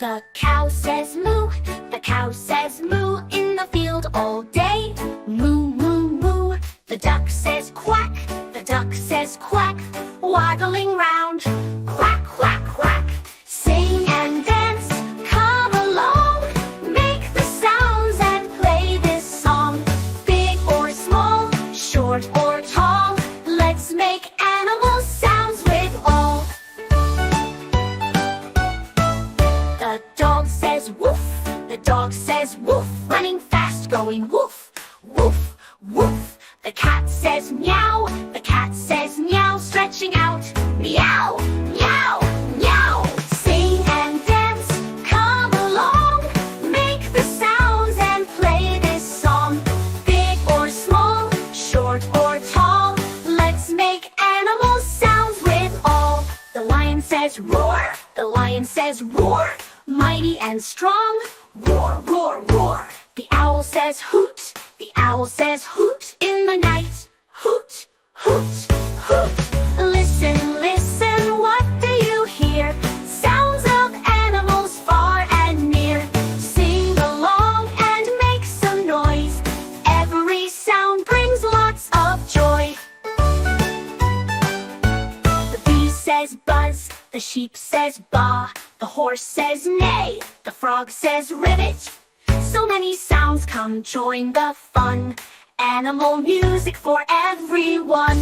The cow says moo, the cow says moo in the field all day. Moo, moo, moo. The duck says quack, the duck says quack, waddling round. Quack, quack, quack. Sing and dance, come along, make the sounds and play this song. Big or small, short or tall, let's make animal sounds with all. The dog says woof, the dog says woof, running fast, going woof, woof, woof. The cat says meow, the cat says meow, stretching out. Meow, meow, meow. Sing and dance, come along, make the sounds and play this song. Big or small, short or tall, let's make animal sounds with all. The lion says roar, the lion says roar, mighty and strong. Roar, roar, roar. The owl says hoot, the owl says hoot in the night. Hoot, hoot, hoot. Listen, listen, what do you hear? Sounds of animals far and near. Sing along and make some noise. Every sound brings lots of joy. The bee says buzz, the sheep says baa, the horse says neigh, the frog says ribbit. So many sounds, come join the fun. Animal music for everyone.